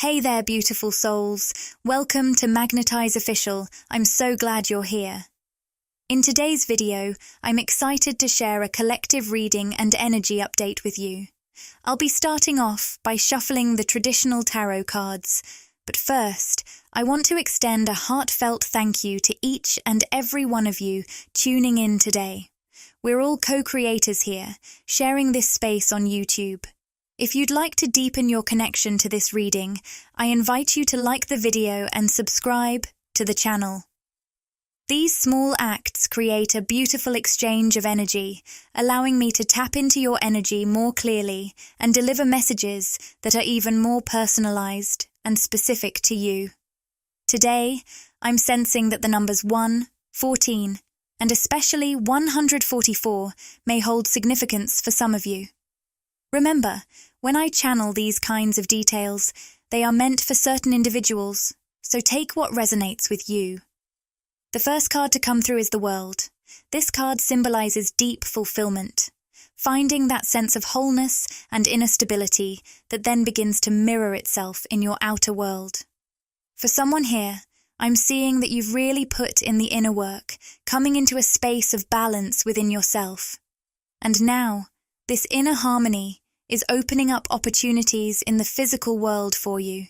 Hey there, beautiful souls. Welcome to Magnetize Official. I'm so glad you're here. In today's video, I'm excited to share a collective reading and energy update with you. I'll be starting off by shuffling the traditional tarot cards. But first, I want to extend a heartfelt thank you to each and every one of you tuning in today. We're all co-creators here, sharing this space on YouTube. If you'd like to deepen your connection to this reading, I invite you to like the video and subscribe to the channel. These small acts create a beautiful exchange of energy, allowing me to tap into your energy more clearly and deliver messages that are even more personalized and specific to you. Today, I'm sensing that the numbers 1, 14, and especially 144 may hold significance for some of you. Remember, when I channel these kinds of details, they are meant for certain individuals, so take what resonates with you. The first card to come through is the World. This card symbolizes deep fulfillment, finding that sense of wholeness and inner stability that then begins to mirror itself in your outer world. For someone here, I'm seeing that you've really put in the inner work, coming into a space of balance within yourself. And now, this inner harmony is opening up opportunities in the physical world for you.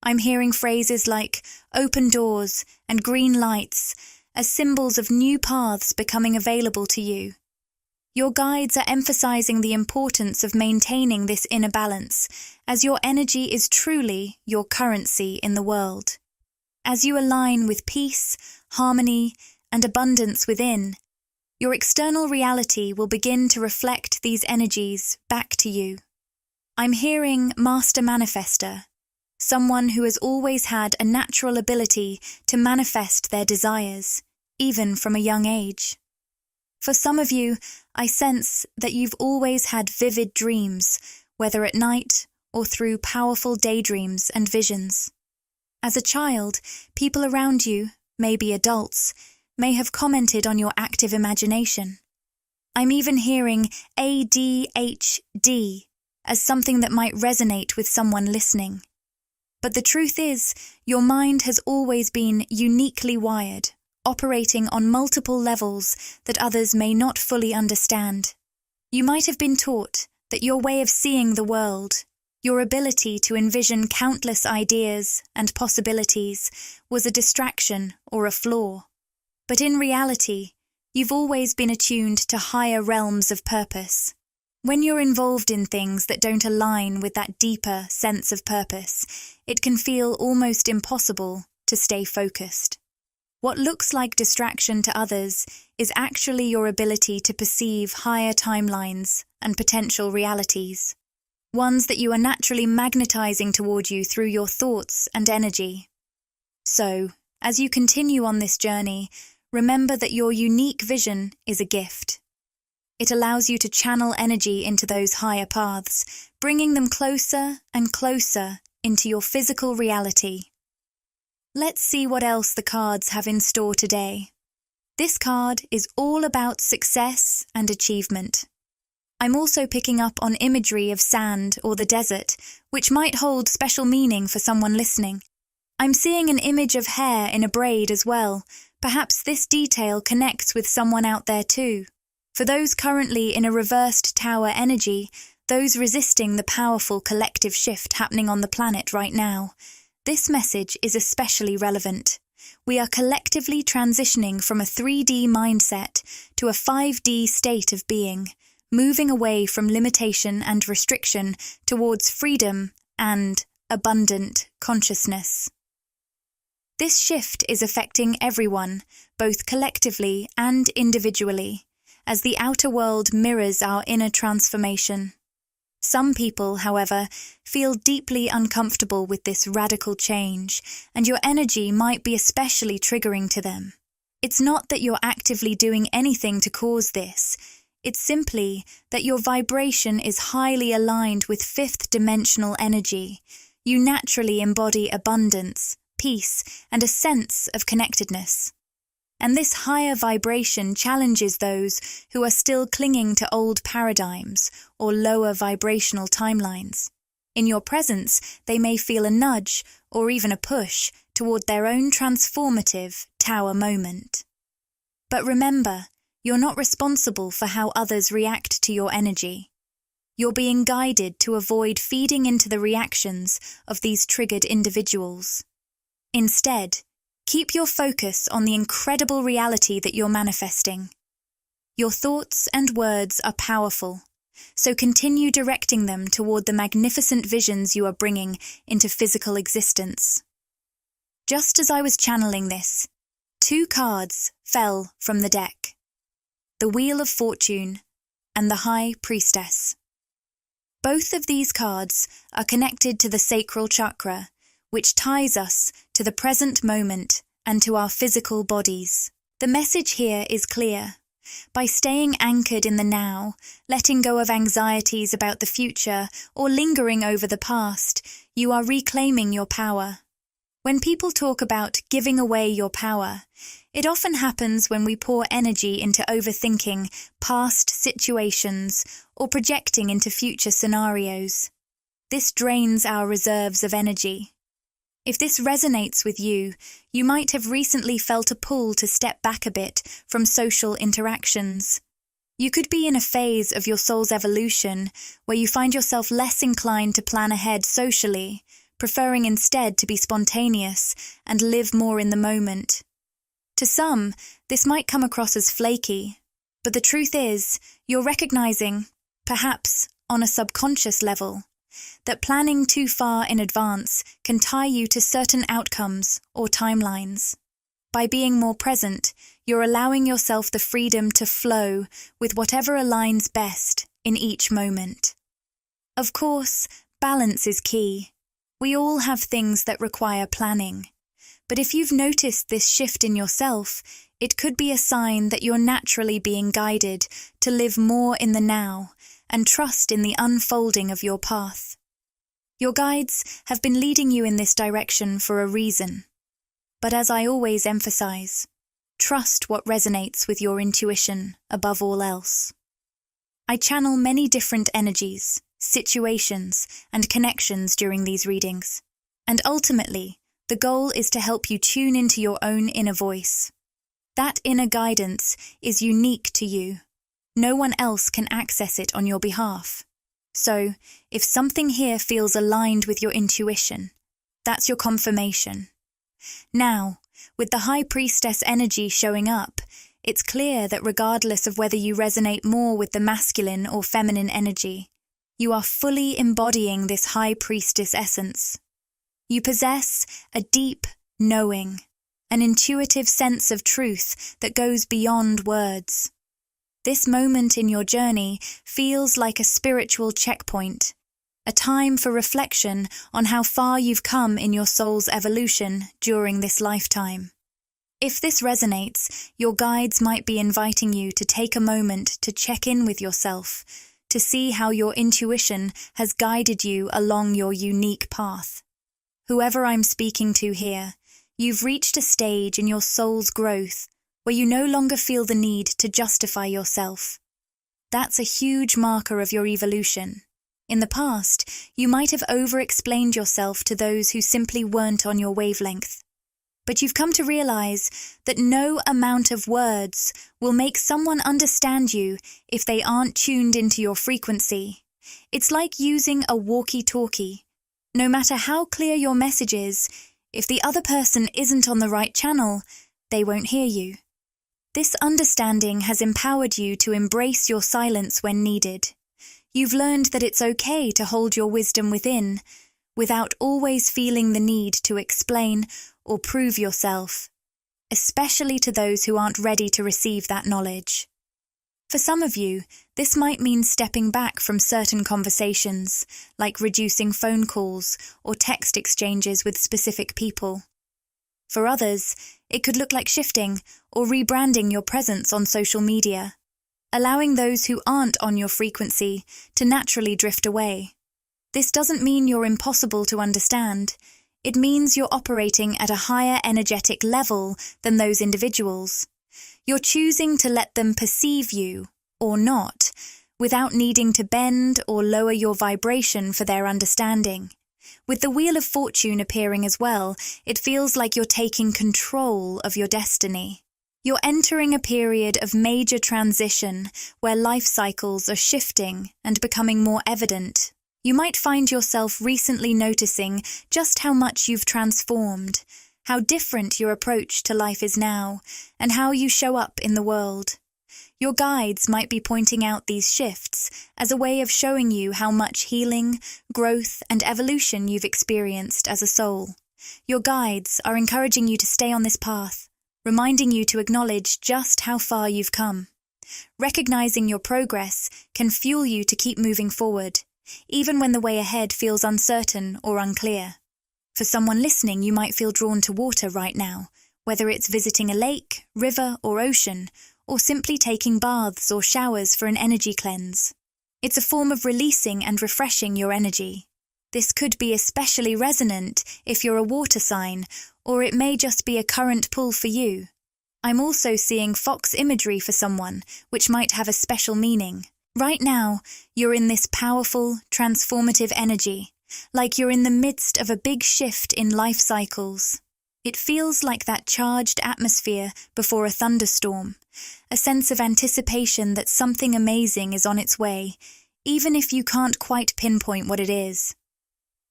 I'm hearing phrases like open doors and green lights as symbols of new paths becoming available to you. Your guides are emphasizing the importance of maintaining this inner balance, as your energy is truly your currency in the world. As you align with peace, harmony, and abundance within, your external reality will begin to reflect these energies back to you. I'm hearing Master Manifester, someone who has always had a natural ability to manifest their desires, even from a young age. For some of you, I sense that you've always had vivid dreams, whether at night or through powerful daydreams and visions. As a child, people around you, maybe adults, may have commented on your active imagination. I'm even hearing ADHD as something that might resonate with someone listening. But the truth is, your mind has always been uniquely wired, operating on multiple levels that others may not fully understand. You might have been taught that your way of seeing the world, your ability to envision countless ideas and possibilities, was a distraction or a flaw. But in reality, you've always been attuned to higher realms of purpose. When you're involved in things that don't align with that deeper sense of purpose, it can feel almost impossible to stay focused. What looks like distraction to others is actually your ability to perceive higher timelines and potential realities, ones that you are naturally magnetizing toward you through your thoughts and energy. So, as you continue on this journey, remember that your unique vision is a gift. It allows you to channel energy into those higher paths, bringing them closer and closer into your physical reality. Let's see what else the cards have in store today. This card is all about success and achievement. I'm also picking up on imagery of sand or the desert, which might hold special meaning for someone listening. I'm seeing an image of hair in a braid as well. Perhaps this detail connects with someone out there too. For those currently in a reversed tower energy, those resisting the powerful collective shift happening on the planet right now, this message is especially relevant. We are collectively transitioning from a 3D mindset to a 5D state of being, moving away from limitation and restriction towards freedom and abundant consciousness. This shift is affecting everyone, both collectively and individually, as the outer world mirrors our inner transformation. Some people, however, feel deeply uncomfortable with this radical change, and your energy might be especially triggering to them. It's not that you're actively doing anything to cause this. It's simply that your vibration is highly aligned with fifth-dimensional energy. You naturally embody abundance, peace, and a sense of connectedness. And this higher vibration challenges those who are still clinging to old paradigms or lower vibrational timelines. In your presence, they may feel a nudge or even a push toward their own transformative tower moment. But remember, you're not responsible for how others react to your energy. You're being guided to avoid feeding into the reactions of these triggered individuals. Instead, keep your focus on the incredible reality that you're manifesting. Your thoughts and words are powerful, so continue directing them toward the magnificent visions you are bringing into physical existence. Just as I was channeling this, 2 cards fell from the deck: the Wheel of Fortune and the High Priestess. Both of these cards are connected to the sacral chakra, which ties us to the present moment and to our physical bodies. The message here is clear. By staying anchored in the now, letting go of anxieties about the future, or lingering over the past, you are reclaiming your power. When people talk about giving away your power, it often happens when we pour energy into overthinking past situations or projecting into future scenarios. This drains our reserves of energy. If this resonates with you, you might have recently felt a pull to step back a bit from social interactions. You could be in a phase of your soul's evolution where you find yourself less inclined to plan ahead socially, preferring instead to be spontaneous and live more in the moment. To some, this might come across as flaky, but the truth is, you're recognizing, perhaps on a subconscious level, that planning too far in advance can tie you to certain outcomes or timelines. By being more present, you're allowing yourself the freedom to flow with whatever aligns best in each moment. Of course, balance is key. We all have things that require planning. But if you've noticed this shift in yourself, it could be a sign that you're naturally being guided to live more in the now and trust in the unfolding of your path. Your guides have been leading you in this direction for a reason. But as I always emphasize, trust what resonates with your intuition above all else. I channel many different energies, situations, and connections during these readings, and ultimately, the goal is to help you tune into your own inner voice. That inner guidance is unique to you. No one else can access it on your behalf. So, if something here feels aligned with your intuition, that's your confirmation. Now, with the High Priestess energy showing up, it's clear that regardless of whether you resonate more with the masculine or feminine energy, you are fully embodying this High Priestess essence. You possess a deep knowing, an intuitive sense of truth that goes beyond words. This moment in your journey feels like a spiritual checkpoint, a time for reflection on how far you've come in your soul's evolution during this lifetime. If this resonates, your guides might be inviting you to take a moment to check in with yourself, to see how your intuition has guided you along your unique path. Whoever I'm speaking to here, you've reached a stage in your soul's growth where you no longer feel the need to justify yourself. That's a huge marker of your evolution. In the past, you might have over-explained yourself to those who simply weren't on your wavelength. But you've come to realize that no amount of words will make someone understand you if they aren't tuned into your frequency. It's like using a walkie-talkie. No matter how clear your message is, if the other person isn't on the right channel, they won't hear you. This understanding has empowered you to embrace your silence when needed. You've learned that it's okay to hold your wisdom within, without always feeling the need to explain or prove yourself, especially to those who aren't ready to receive that knowledge. For some of you, this might mean stepping back from certain conversations, like reducing phone calls or text exchanges with specific people. For others, it could look like shifting or rebranding your presence on social media, allowing those who aren't on your frequency to naturally drift away. This doesn't mean you're impossible to understand. It means you're operating at a higher energetic level than those individuals. You're choosing to let them perceive you, or not, without needing to bend or lower your vibration for their understanding. With the Wheel of Fortune appearing as well, it feels like you're taking control of your destiny. You're entering a period of major transition where life cycles are shifting and becoming more evident. You might find yourself recently noticing just how much you've transformed, how different your approach to life is now, and how you show up in the world. Your guides might be pointing out these shifts as a way of showing you how much healing, growth, and evolution you've experienced as a soul. Your guides are encouraging you to stay on this path, reminding you to acknowledge just how far you've come. Recognizing your progress can fuel you to keep moving forward, even when the way ahead feels uncertain or unclear. For someone listening, you might feel drawn to water right now, whether it's visiting a lake, river, or ocean, or simply taking baths or showers for an energy cleanse. It's a form of releasing and refreshing your energy. This could be especially resonant if you're a water sign, or it may just be a current pull for you. I'm also seeing fox imagery for someone, which might have a special meaning. Right now, you're in this powerful, transformative energy, like you're in the midst of a big shift in life cycles. It feels like that charged atmosphere before a thunderstorm, a sense of anticipation that something amazing is on its way, even if you can't quite pinpoint what it is.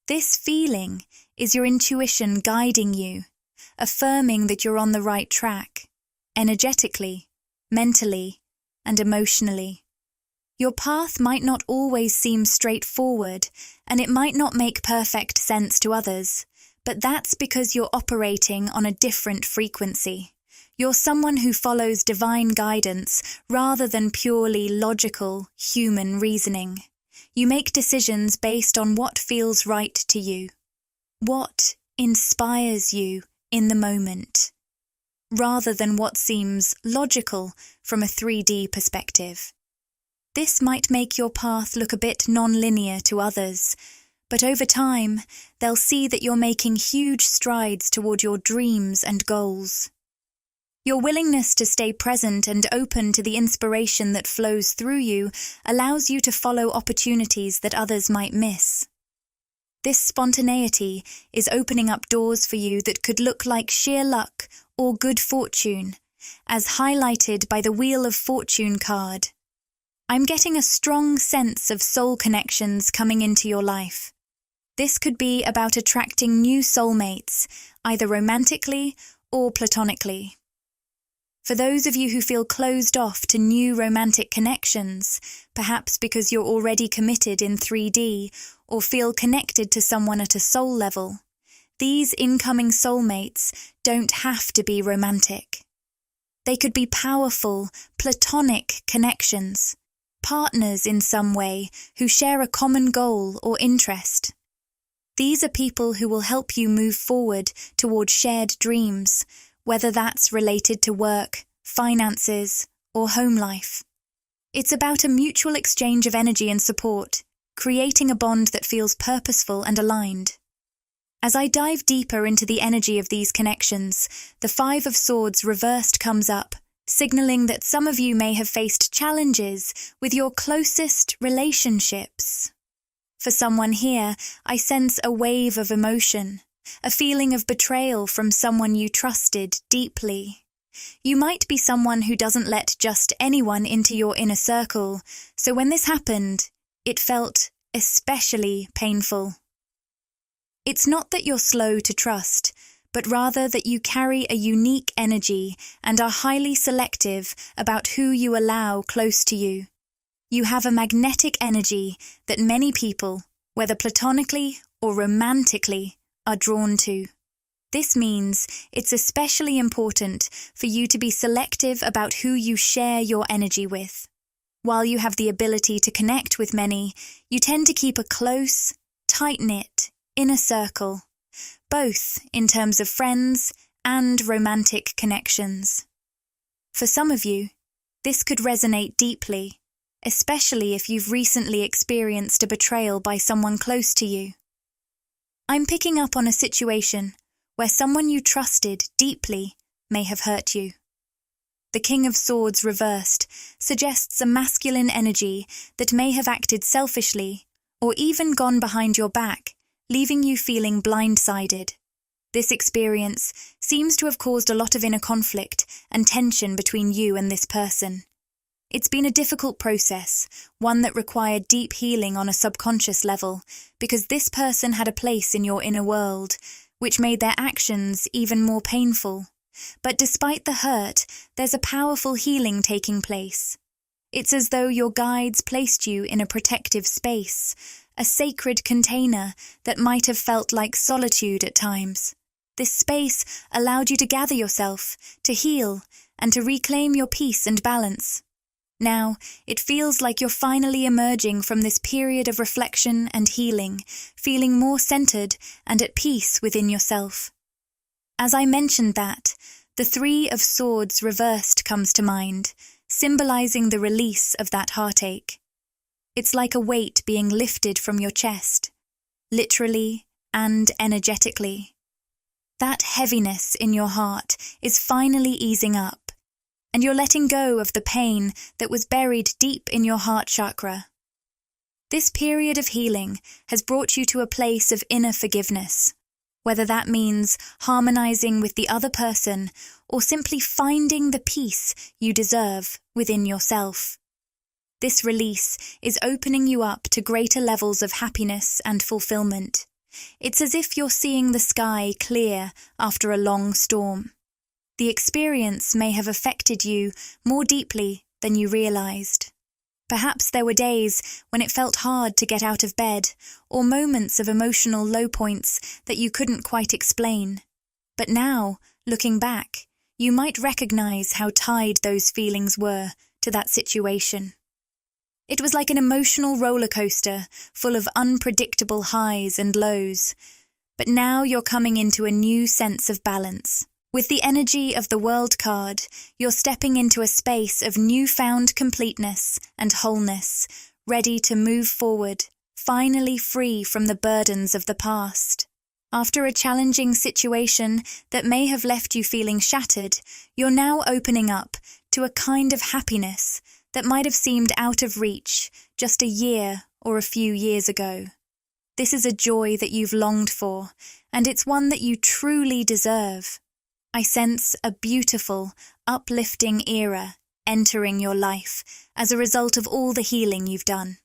This feeling is your intuition guiding you, affirming that you're on the right track, energetically, mentally, and emotionally. Your path might not always seem straightforward, and it might not make perfect sense to others, but that's because you're operating on a different frequency. You're someone who follows divine guidance rather than purely logical, human reasoning. You make decisions based on what feels right to you, what inspires you in the moment, rather than what seems logical from a 3D perspective. This might make your path look a bit non-linear to others, but over time, they'll see that you're making huge strides toward your dreams and goals. Your willingness to stay present and open to the inspiration that flows through you allows you to follow opportunities that others might miss. This spontaneity is opening up doors for you that could look like sheer luck or good fortune, as highlighted by the Wheel of Fortune card. I'm getting a strong sense of soul connections coming into your life. This could be about attracting new soulmates, either romantically or platonically. For those of you who feel closed off to new romantic connections, perhaps because you're already committed in 3D or feel connected to someone at a soul level, these incoming soulmates don't have to be romantic. They could be powerful, platonic connections, partners in some way who share a common goal or interest. These are people who will help you move forward toward shared dreams, whether that's related to work, finances, or home life. It's about a mutual exchange of energy and support, creating a bond that feels purposeful and aligned. As I dive deeper into the energy of these connections, the Five of Swords reversed comes up, signaling that some of you may have faced challenges with your closest relationships. For someone here, I sense a wave of emotion, a feeling of betrayal from someone you trusted deeply. You might be someone who doesn't let just anyone into your inner circle, so when this happened, it felt especially painful. It's not that you're slow to trust, but rather that you carry a unique energy and are highly selective about who you allow close to you. You have a magnetic energy that many people, whether platonically or romantically, are drawn to. This means it's especially important for you to be selective about who you share your energy with. While you have the ability to connect with many, you tend to keep a close, tight-knit inner circle, both in terms of friends and romantic connections. For some of you, this could resonate deeply, especially if you've recently experienced a betrayal by someone close to you. I'm picking up on a situation where someone you trusted deeply may have hurt you. the King of Swords reversed, suggests a masculine energy that may have acted selfishly or even gone behind your back, leaving you feeling blindsided. This experience seems to have caused a lot of inner conflict and tension between you and this person. It's been a difficult process, one that required deep healing on a subconscious level, because this person had a place in your inner world, which made their actions even more painful. But despite the hurt, there's a powerful healing taking place. It's as though your guides placed you in a protective space, a sacred container that might have felt like solitude at times. This space allowed you to gather yourself, to heal, and to reclaim your peace and balance. Now, it feels like you're finally emerging from this period of reflection and healing, feeling more centered and at peace within yourself. As I mentioned that, the Three of Swords reversed comes to mind, symbolizing the release of that heartache. It's like a weight being lifted from your chest, literally and energetically. That heaviness in your heart is finally easing up, and you're letting go of the pain that was buried deep in your heart chakra. This period of healing has brought you to a place of inner forgiveness, whether that means harmonizing with the other person or simply finding the peace you deserve within yourself. This release is opening you up to greater levels of happiness and fulfillment. It's as if you're seeing the sky clear after a long storm. The experience may have affected you more deeply than you realized. Perhaps there were days when it felt hard to get out of bed, or moments of emotional low points that you couldn't quite explain. But now, looking back, you might recognize how tied those feelings were to that situation. It was like an emotional roller coaster full of unpredictable highs and lows. But now you're coming into a new sense of balance. With the energy of the World card, you're stepping into a space of newfound completeness and wholeness, ready to move forward, finally free from the burdens of the past. After a challenging situation that may have left you feeling shattered, you're now opening up to a kind of happiness that might have seemed out of reach just a year or a few years ago. This is a joy that you've longed for, and it's one that you truly deserve. I sense a beautiful, uplifting era entering your life as a result of all the healing you've done.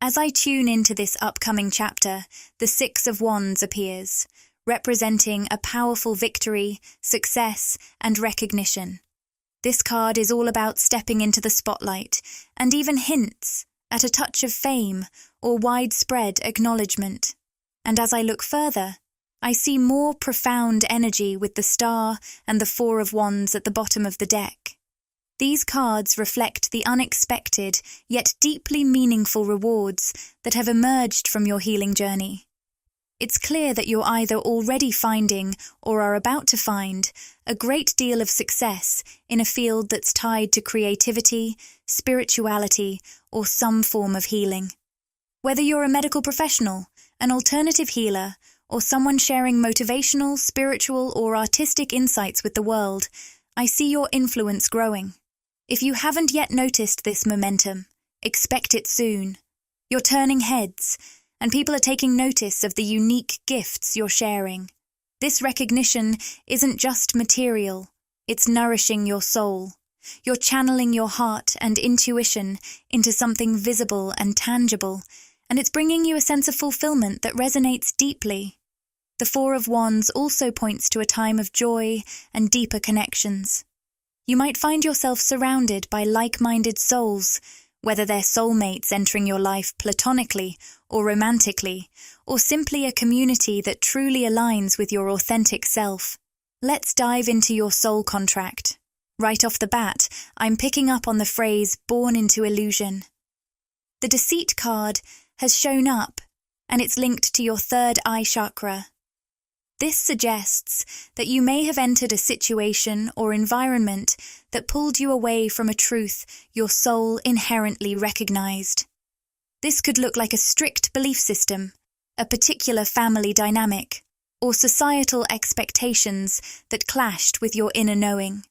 As I tune into this upcoming chapter, the Six of Wands appears, representing a powerful victory, success, and recognition. This card is all about stepping into the spotlight and even hints at a touch of fame or widespread acknowledgement. And as I look further, I see more profound energy with the Star and the Four of Wands at the bottom of the deck. These cards reflect the unexpected yet deeply meaningful rewards that have emerged from your healing journey. It's clear that you're either already finding or are about to find a great deal of success in a field that's tied to creativity, spirituality, or some form of healing. Whether you're a medical professional, an alternative healer, or someone sharing motivational, spiritual, or artistic insights with the world, I see your influence growing. If you haven't yet noticed this momentum, expect it soon. You're turning heads, and people are taking notice of the unique gifts you're sharing. This recognition isn't just material, it's nourishing your soul. You're channeling your heart and intuition into something visible and tangible, and it's bringing you a sense of fulfillment that resonates deeply. The Four of Wands also points to a time of joy and deeper connections. You might find yourself surrounded by like-minded souls, whether they're soulmates entering your life platonically or romantically, or simply a community that truly aligns with your authentic self. Let's dive into your soul contract. Right off the bat, I'm picking up on the phrase born into illusion. The Deceit card has shown up, and it's linked to your third eye chakra. This suggests that you may have entered a situation or environment that pulled you away from a truth your soul inherently recognized. This could look like a strict belief system, a particular family dynamic, or societal expectations that clashed with your inner knowing.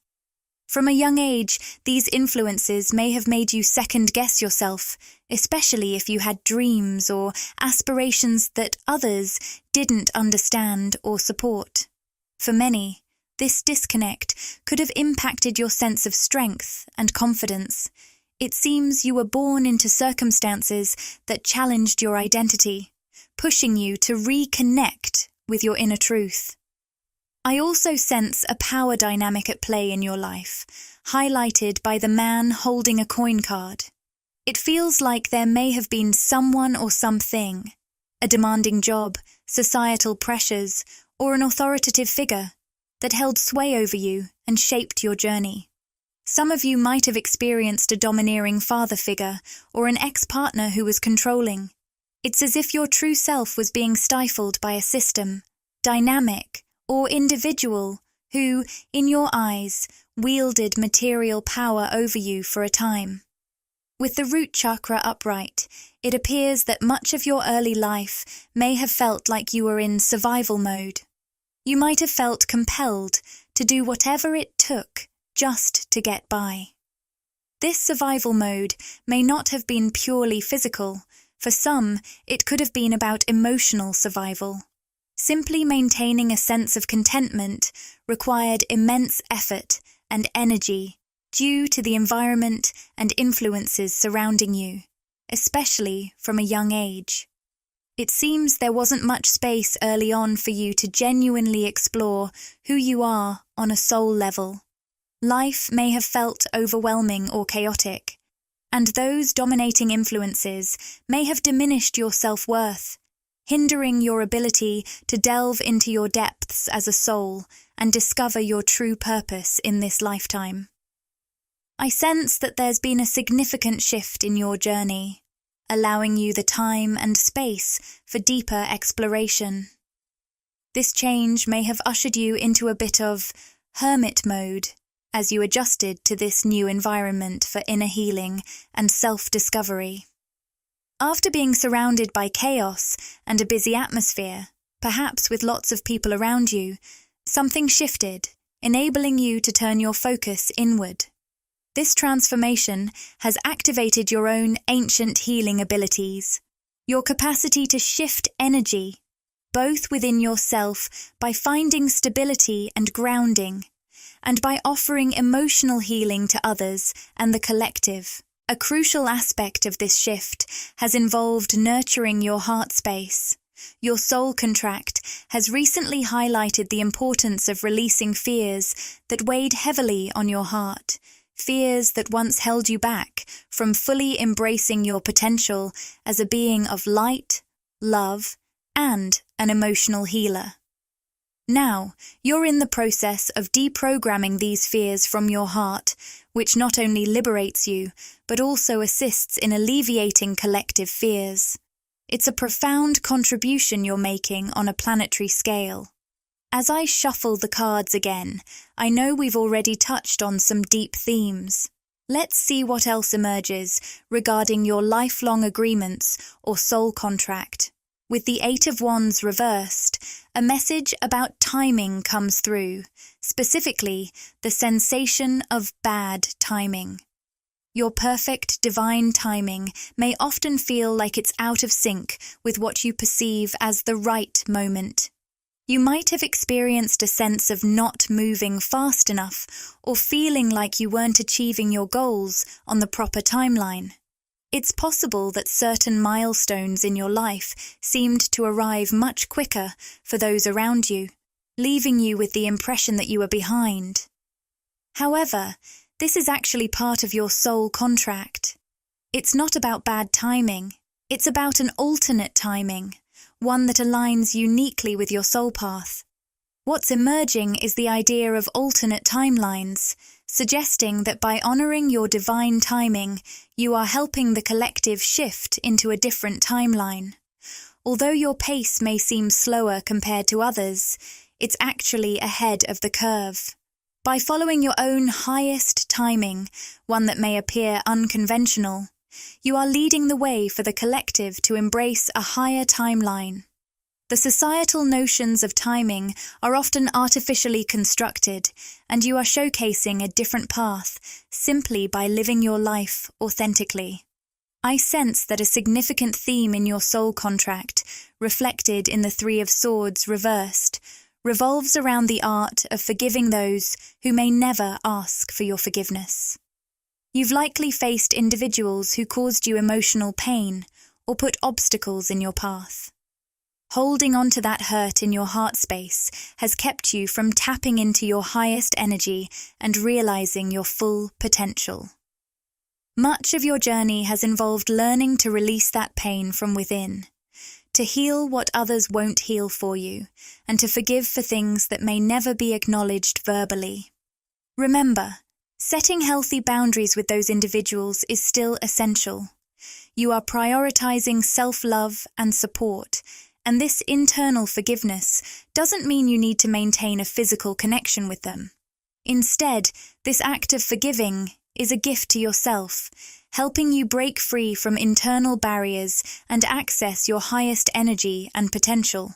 From a young age, these influences may have made you second-guess yourself, especially if you had dreams or aspirations that others didn't understand or support. For many, this disconnect could have impacted your sense of strength and confidence. It seems you were born into circumstances that challenged your identity, pushing you to reconnect with your inner truth. I also sense a power dynamic at play in your life, highlighted by the man holding a coin card. It feels like there may have been someone or something, a demanding job, societal pressures, or an authoritative figure, that held sway over you and shaped your journey. Some of you might have experienced a domineering father figure or an ex-partner who was controlling. It's as if your true self was being stifled by a system, dynamic, or individual who, in your eyes, wielded material power over you for a time. With the root chakra upright, it appears that much of your early life may have felt like you were in survival mode. You might have felt compelled to do whatever it took just to get by. This survival mode may not have been purely physical. For some, it could have been about emotional survival. Simply maintaining a sense of contentment required immense effort and energy due to the environment and influences surrounding you, especially from a young age. It seems there wasn't much space early on for you to genuinely explore who you are on a soul level. Life may have felt overwhelming or chaotic, and those dominating influences may have diminished your self-worth, hindering your ability to delve into your depths as a soul and discover your true purpose in this lifetime. I sense that there's been a significant shift in your journey, allowing you the time and space for deeper exploration. This change may have ushered you into a bit of hermit mode as you adjusted to this new environment for inner healing and self-discovery. After being surrounded by chaos and a busy atmosphere, perhaps with lots of people around you, something shifted, enabling you to turn your focus inward. This transformation has activated your own ancient healing abilities, your capacity to shift energy, both within yourself by finding stability and grounding, and by offering emotional healing to others and the collective. A crucial aspect of this shift has involved nurturing your heart space. Your soul contract has recently highlighted the importance of releasing fears that weighed heavily on your heart, fears that once held you back from fully embracing your potential as a being of light, love, and an emotional healer. Now, you're in the process of deprogramming these fears from your heart, which not only liberates you, but also assists in alleviating collective fears. It's a profound contribution you're making on a planetary scale. As I shuffle the cards again, I know we've already touched on some deep themes. Let's see what else emerges regarding your lifelong agreements or soul contract. With the Eight of Wands reversed, a message about timing comes through, specifically the sensation of bad timing. Your perfect divine timing may often feel like it's out of sync with what you perceive as the right moment. You might have experienced a sense of not moving fast enough or feeling like you weren't achieving your goals on the proper timeline. It's possible that certain milestones in your life seemed to arrive much quicker for those around you, leaving you with the impression that you were behind. However, this is actually part of your soul contract. It's not about bad timing. It's about an alternate timing, one that aligns uniquely with your soul path. What's emerging is the idea of alternate timelines, suggesting that by honoring your divine timing, you are helping the collective shift into a different timeline. Although your pace may seem slower compared to others, it's actually ahead of the curve. By following your own highest timing, one that may appear unconventional, you are leading the way for the collective to embrace a higher timeline. The societal notions of timing are often artificially constructed, and you are showcasing a different path simply by living your life authentically. I sense that a significant theme in your soul contract, reflected in the Three of Swords reversed, revolves around the art of forgiving those who may never ask for your forgiveness. You've likely faced individuals who caused you emotional pain or put obstacles in your path. Holding on to that hurt in your heart space has kept you from tapping into your highest energy and realizing your full potential. Much of your journey has involved learning to release that pain from within, to heal what others won't heal for you, and to forgive for things that may never be acknowledged verbally. Remember, setting healthy boundaries with those individuals is still essential. You are prioritizing self-love and support, and this internal forgiveness doesn't mean you need to maintain a physical connection with them. Instead, this act of forgiving is a gift to yourself, helping you break free from internal barriers and access your highest energy and potential.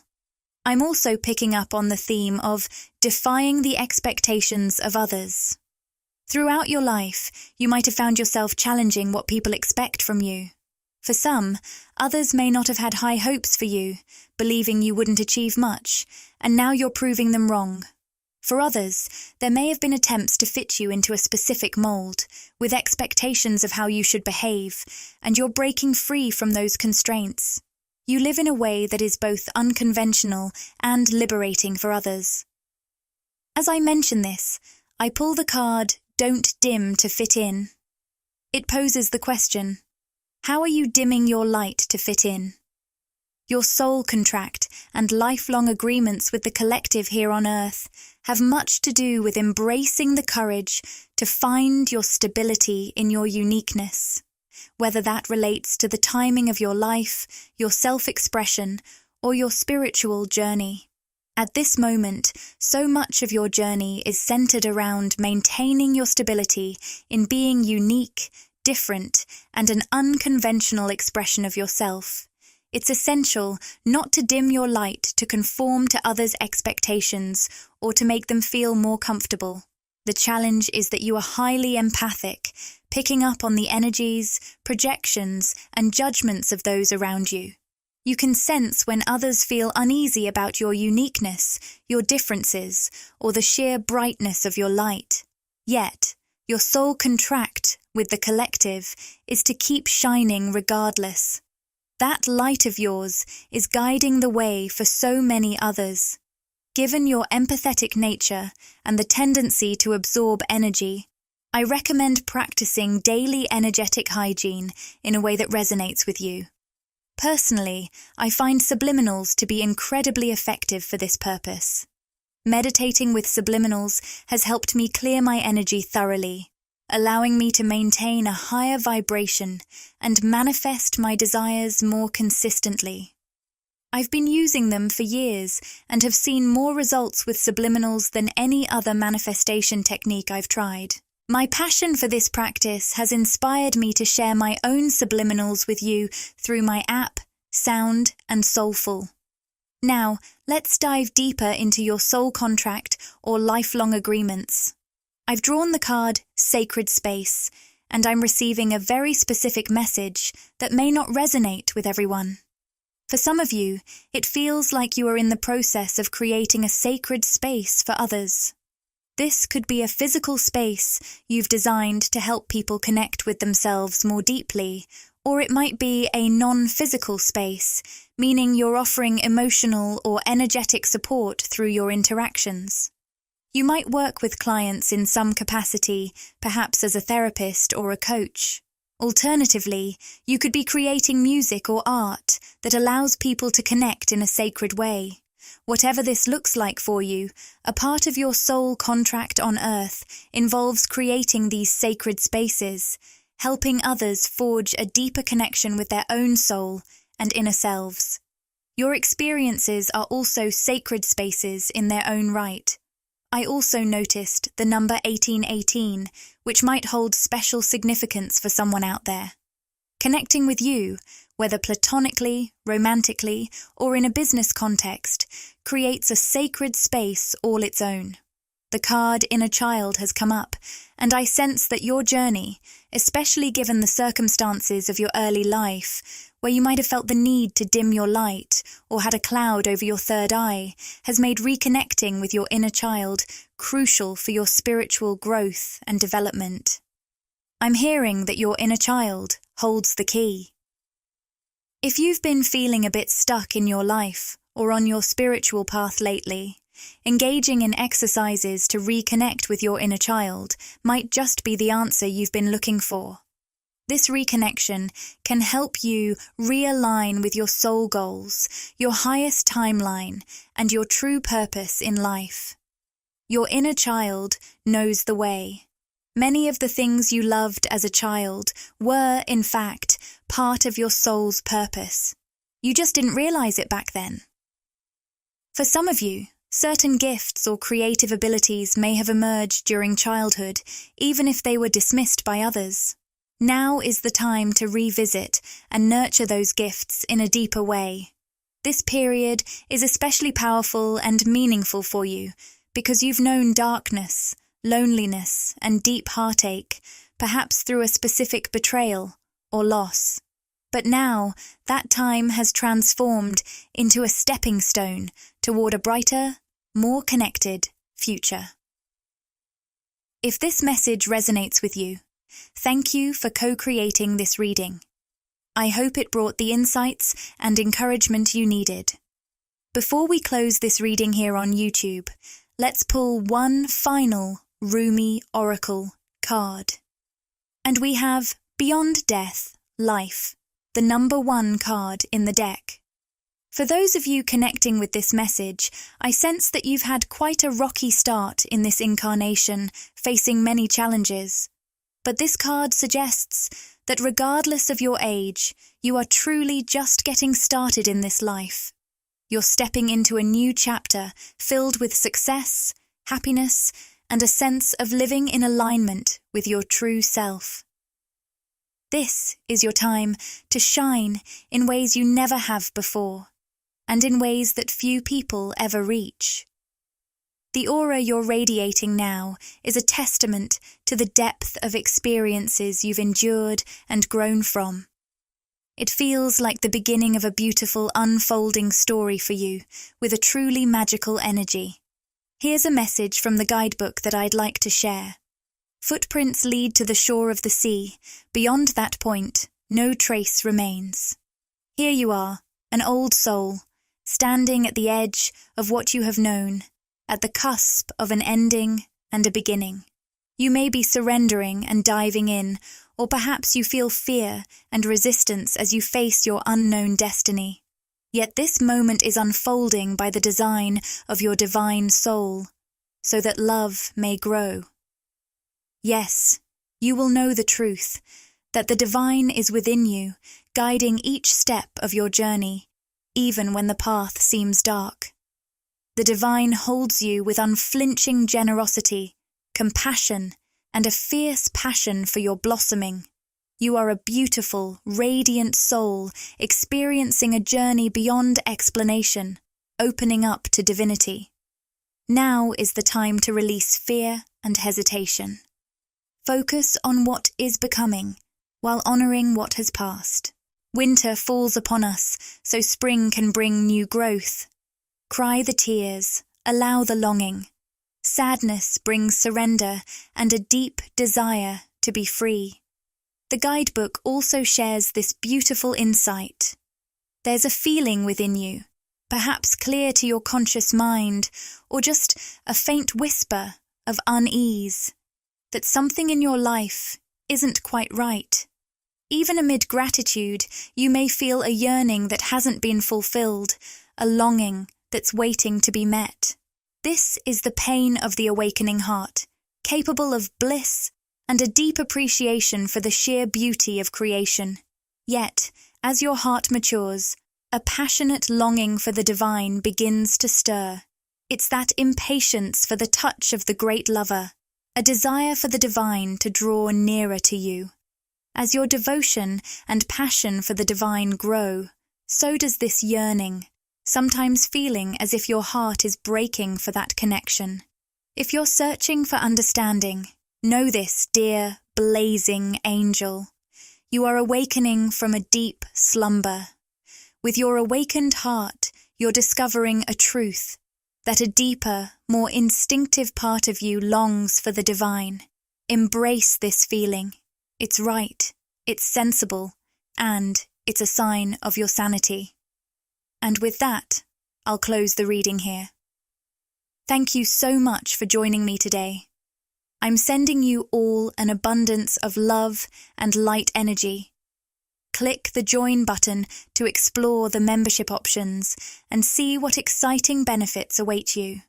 I'm also picking up on the theme of defying the expectations of others. Throughout your life, you might have found yourself challenging what people expect from you. For some, others may not have had high hopes for you, believing you wouldn't achieve much, and now you're proving them wrong. For others, there may have been attempts to fit you into a specific mold, with expectations of how you should behave, and you're breaking free from those constraints. You live in a way that is both unconventional and liberating for others. As I mention this, I pull the card, Don't Dim to Fit In. It poses the question, how are you dimming your light to fit in? Your soul contract and lifelong agreements with the collective here on Earth have much to do with embracing the courage to find your stability in your uniqueness, whether that relates to the timing of your life, your self-expression, or your spiritual journey. At this moment, so much of your journey is centered around maintaining your stability in being unique, different, and an unconventional expression of yourself. It's essential not to dim your light to conform to others' expectations or to make them feel more comfortable. The challenge is that you are highly empathic, picking up on the energies, projections, and judgments of those around you. You can sense when others feel uneasy about your uniqueness, your differences, or the sheer brightness of your light. Yet, your soul contract with the collective is to keep shining regardless. That light of yours is guiding the way for so many others. Given your empathetic nature and the tendency to absorb energy, I recommend practicing daily energetic hygiene in a way that resonates with you. Personally, I find subliminals to be incredibly effective for this purpose. Meditating with subliminals has helped me clear my energy thoroughly, allowing me to maintain a higher vibration and manifest my desires more consistently. I've been using them for years and have seen more results with subliminals than any other manifestation technique I've tried. My passion for this practice has inspired me to share my own subliminals with you through my app, Sound and Soulful. Now, let's dive deeper into your soul contract or lifelong agreements. I've drawn the card Sacred Space, and I'm receiving a very specific message that may not resonate with everyone. For some of you, it feels like you are in the process of creating a sacred space for others. This could be a physical space you've designed to help people connect with themselves more deeply, or it might be a non-physical space, meaning you're offering emotional or energetic support through your interactions. You might work with clients in some capacity, perhaps as a therapist or a coach. Alternatively, you could be creating music or art that allows people to connect in a sacred way. Whatever this looks like for you, a part of your soul contract on Earth involves creating these sacred spaces, helping others forge a deeper connection with their own soul and inner selves. Your experiences are also sacred spaces in their own right. I also noticed the number 1818, which might hold special significance for someone out there. Connecting with you, whether platonically, romantically, or in a business context, creates a sacred space all its own. The card Inner Child has come up, and I sense that your journey, especially given the circumstances of your early life, where you might have felt the need to dim your light or had a cloud over your third eye, has made reconnecting with your inner child crucial for your spiritual growth and development. I'm hearing that your inner child holds the key. If you've been feeling a bit stuck in your life or on your spiritual path lately, engaging in exercises to reconnect with your inner child might just be the answer you've been looking for. This reconnection can help you realign with your soul goals, your highest timeline, and your true purpose in life. Your inner child knows the way. Many of the things you loved as a child were, in fact, part of your soul's purpose. You just didn't realize it back then. For some of you, certain gifts or creative abilities may have emerged during childhood, even if they were dismissed by others. Now is the time to revisit and nurture those gifts in a deeper way. This period is especially powerful and meaningful for you because you've known darkness, loneliness, and deep heartache, perhaps through a specific betrayal or loss. But now, that time has transformed into a stepping stone toward a brighter, more connected future. If this message resonates with you, thank you for co-creating this reading. I hope it brought the insights and encouragement you needed. Before we close this reading here on YouTube, let's pull one final Rumi Oracle card. And we have Beyond Death, Life, the number 1 card in the deck. For those of you connecting with this message, I sense that you've had quite a rocky start in this incarnation, facing many challenges. But this card suggests that regardless of your age, you are truly just getting started in this life. You're stepping into a new chapter filled with success, happiness, and a sense of living in alignment with your true self. This is your time to shine in ways you never have before, and in ways that few people ever reach. The aura you're radiating now is a testament to the depth of experiences you've endured and grown from. It feels like the beginning of a beautiful unfolding story for you, with a truly magical energy. Here's a message from the guidebook that I'd like to share. Footprints lead to the shore of the sea. Beyond that point, no trace remains. Here you are, an old soul, standing at the edge of what you have known, at the cusp of an ending and a beginning. You may be surrendering and diving in, or perhaps you feel fear and resistance as you face your unknown destiny. Yet this moment is unfolding by the design of your divine soul, so that love may grow. Yes, you will know the truth, that the divine is within you, guiding each step of your journey, even when the path seems dark. The divine holds you with unflinching generosity, compassion, and a fierce passion for your blossoming. You are a beautiful, radiant soul experiencing a journey beyond explanation, opening up to divinity. Now is the time to release fear and hesitation. Focus on what is becoming, while honoring what has passed. Winter falls upon us, so spring can bring new growth. Cry the tears, allow the longing. Sadness brings surrender and a deep desire to be free. The guidebook also shares this beautiful insight. There's a feeling within you, perhaps clear to your conscious mind, or just a faint whisper of unease, that something in your life isn't quite right. Even amid gratitude, you may feel a yearning that hasn't been fulfilled, a longing that's waiting to be met. This is the pain of the awakening heart, capable of bliss and a deep appreciation for the sheer beauty of creation. Yet, as your heart matures, a passionate longing for the divine begins to stir. It's that impatience for the touch of the great lover, a desire for the divine to draw nearer to you. As your devotion and passion for the divine grow, so does this yearning, sometimes feeling as if your heart is breaking for that connection. If you're searching for understanding, know this, dear, blazing angel. You are awakening from a deep slumber. With your awakened heart, you're discovering a truth, that a deeper, more instinctive part of you longs for the divine. Embrace this feeling. It's right, it's sensible, and it's a sign of your sanity. And with that, I'll close the reading here. Thank you so much for joining me today. I'm sending you all an abundance of love and light energy. Click the join button to explore the membership options and see what exciting benefits await you.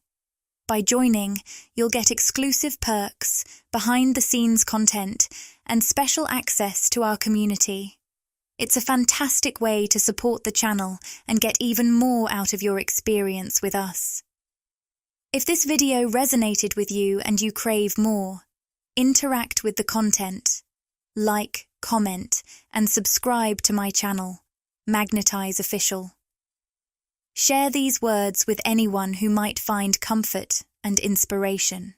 By joining, you'll get exclusive perks, behind-the-scenes content, and special access to our community. It's a fantastic way to support the channel and get even more out of your experience with us. If this video resonated with you and you crave more, interact with the content, like, comment, and subscribe to my channel, Magnetize Official. Share these words with anyone who might find comfort and inspiration.